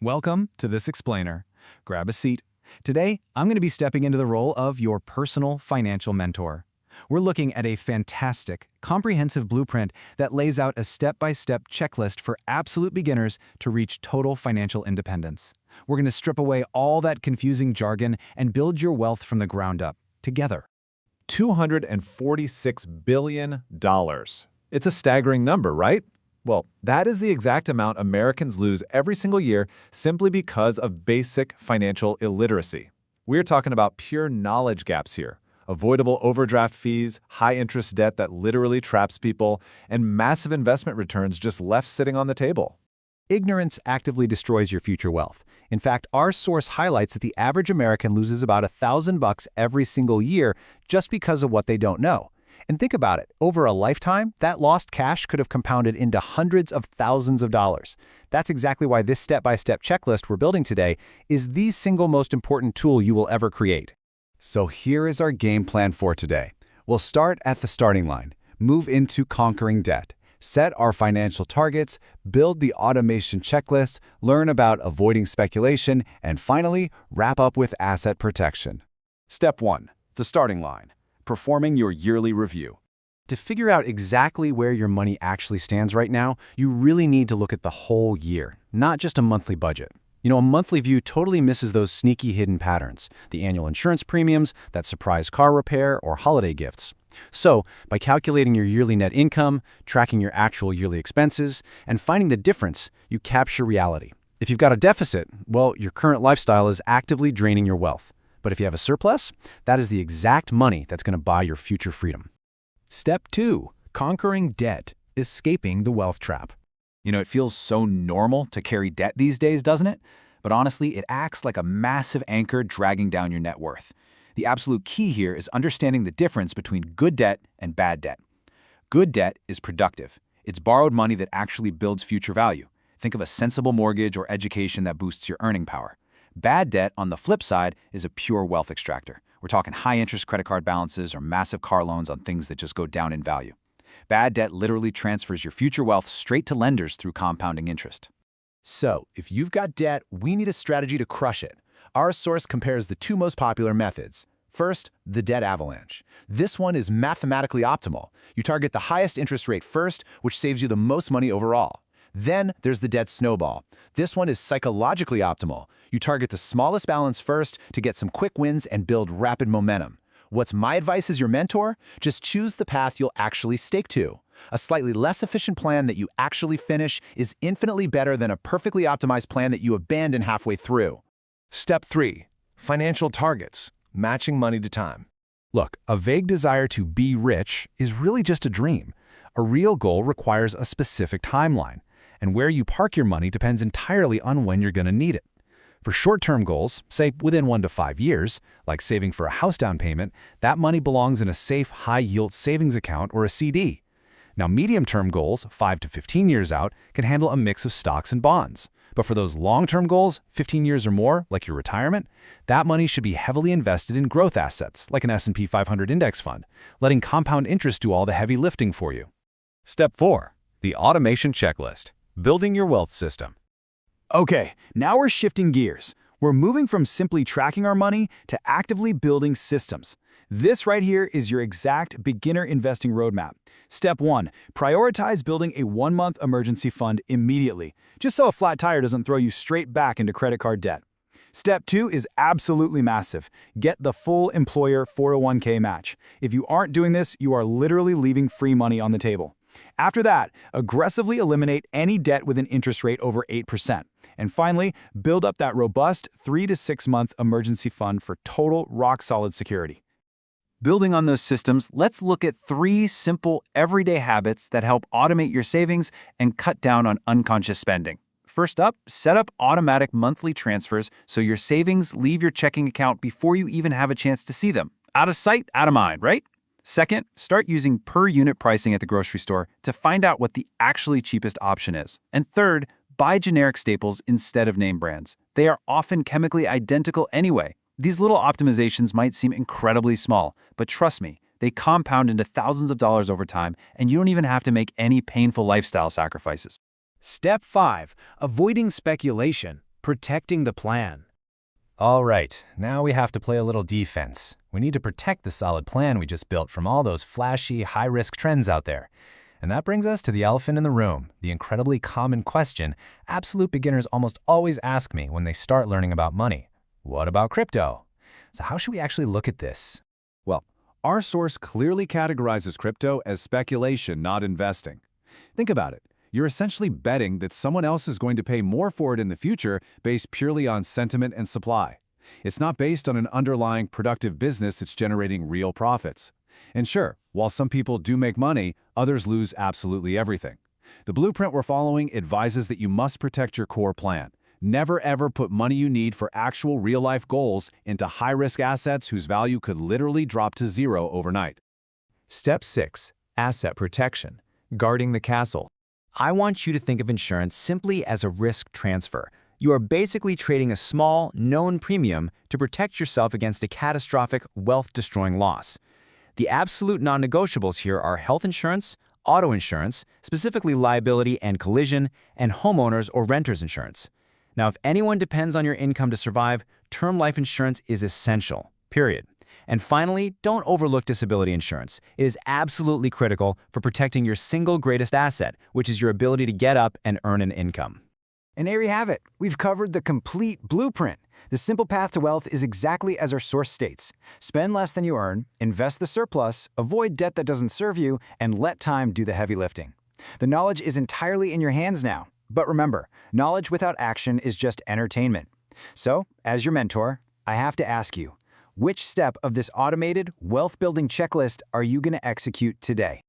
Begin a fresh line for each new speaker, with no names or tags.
Welcome to This Explainer. Grab a seat. Today, I'm going to be stepping into the role of your personal financial mentor. We're looking at a fantastic, comprehensive blueprint that lays out a step-by-step checklist for absolute beginners to reach total financial independence. We're going to strip away all that confusing jargon and build your wealth from the ground up, together.
$246 billion. It's a staggering number, right? Well, that is the exact amount Americans lose every single year simply because of basic financial illiteracy. We're talking about pure knowledge gaps here. Avoidable overdraft fees, high-interest debt that literally traps people, and massive investment returns just left sitting on the table.
Ignorance actively destroys your future wealth. In fact, our source highlights that the average American loses about $1,000 every single year just because of what they don't know. And think about it, over a lifetime, that lost cash could have compounded into hundreds of thousands of dollars. That's exactly why this step-by-step checklist we're building today is the single most important tool you will ever create.
So here is our game plan for today. We'll start at the starting line, move into conquering debt, set our financial targets, build the automation checklist, learn about avoiding speculation, and finally, wrap up with asset protection.
Step 1. The starting line. Performing your yearly review. To figure out exactly where your money actually stands right now, you really need to look at the whole year, not just a monthly budget. A monthly view totally misses those sneaky hidden patterns, the annual insurance premiums, that surprise car repair, or holiday gifts. So, by calculating your yearly net income, tracking your actual yearly expenses, and finding the difference, you capture reality. If you've got a deficit, well, your current lifestyle is actively draining your wealth. But if you have a surplus, that is the exact money that's going to buy your future freedom. Step 2. Conquering debt. Escaping the wealth trap.
It feels so normal to carry debt these days, doesn't it? But honestly, it acts like a massive anchor dragging down your net worth. The absolute key here is understanding the difference between good debt and bad debt. Good debt is productive. It's borrowed money that actually builds future value. Think of a sensible mortgage or education that boosts your earning power. Bad debt, on the flip side, is a pure wealth extractor. We're talking high-interest credit card balances or massive car loans on things that just go down in value. Bad debt literally transfers your future wealth straight to lenders through compounding interest.
So, if you've got debt, we need a strategy to crush it. Our source compares the two most popular methods. First, the debt avalanche. This one is mathematically optimal. You target the highest interest rate first, which saves you the most money overall. Then there's the debt snowball. This one is psychologically optimal. You target the smallest balance first to get some quick wins and build rapid momentum. What's my advice as your mentor? Just choose the path you'll actually stake to. A slightly less efficient plan that you actually finish is infinitely better than a perfectly optimized plan that you abandon halfway through.
Step 3. Financial targets. Matching money to time.
Look, a vague desire to be rich is really just a dream. A real goal requires a specific timeline. And where you park your money depends entirely on when you're going to need it. For short-term goals, say within 1 to 5 years, like saving for a house down payment, that money belongs in a safe, high-yield savings account or a CD. Now, medium-term goals, 5 to 15 years out, can handle a mix of stocks and bonds. But for those long-term goals, 15 years or more, like your retirement, that money should be heavily invested in growth assets, like an S&P 500 index fund, letting compound interest do all the heavy lifting for you.
Step 4. The automation checklist. Building your wealth system.
Okay, now we're shifting gears. We're moving from simply tracking our money to actively building systems. This right here is your exact beginner investing roadmap. Step 1, prioritize building a 1-month emergency fund immediately, just so a flat tire doesn't throw you straight back into credit card debt. Step 2 is absolutely massive. Get the full employer 401k match. If you aren't doing this, you are literally leaving free money on the table. After that, aggressively eliminate any debt with an interest rate over 8%. And finally, build up that robust 3 to 6 month emergency fund for total rock-solid security. Building on those systems, let's look at 3 simple, everyday habits that help automate your savings and cut down on unconscious spending. First up, set up automatic monthly transfers so your savings leave your checking account before you even have a chance to see them. Out of sight, out of mind, right? Second, start using per-unit pricing at the grocery store to find out what the actually cheapest option is. And third, buy generic staples instead of name brands. They are often chemically identical anyway. These little optimizations might seem incredibly small, but trust me, they compound into thousands of dollars over time, and you don't even have to make any painful lifestyle sacrifices.
Step 5. Avoiding speculation.
protecting the plan.
All right, now we have to play a little defense. We need to protect the solid plan we just built from all those flashy, high-risk trends out there. And that brings us to the elephant in the room, the incredibly common question absolute beginners almost always ask me when they start learning about money. What about crypto? So how should we actually look at this?
Well, our source clearly categorizes crypto as speculation, not investing. Think about it. You're essentially betting that someone else is going to pay more for it in the future based purely on sentiment and supply. It's not based on an underlying productive business that's generating real profits. And sure, while some people do make money, others lose absolutely everything. The blueprint we're following advises that you must protect your core plan. Never ever put money you need for actual real-life goals into high-risk assets whose value could literally drop to zero overnight.
Step 6. Asset protection. Guarding the castle.
I want you to think of insurance simply as a risk transfer. You are basically trading a small, known premium to protect yourself against a catastrophic, wealth-destroying loss. The absolute non-negotiables here are health insurance, auto insurance, specifically liability and collision, and homeowners or renters insurance. Now, if anyone depends on your income to survive, term life insurance is essential, period. And finally, don't overlook disability insurance. It is absolutely critical for protecting your single greatest asset, which is your ability to get up and earn an income.
And there you have it. We've covered the complete blueprint. The simple path to wealth is exactly as our source states. Spend less than you earn, invest the surplus, avoid debt that doesn't serve you, and let time do the heavy lifting. The knowledge is entirely in your hands now. But remember, knowledge without action is just entertainment. So, as your mentor, I have to ask you, which step of this automated, wealth-building checklist are you going to execute today?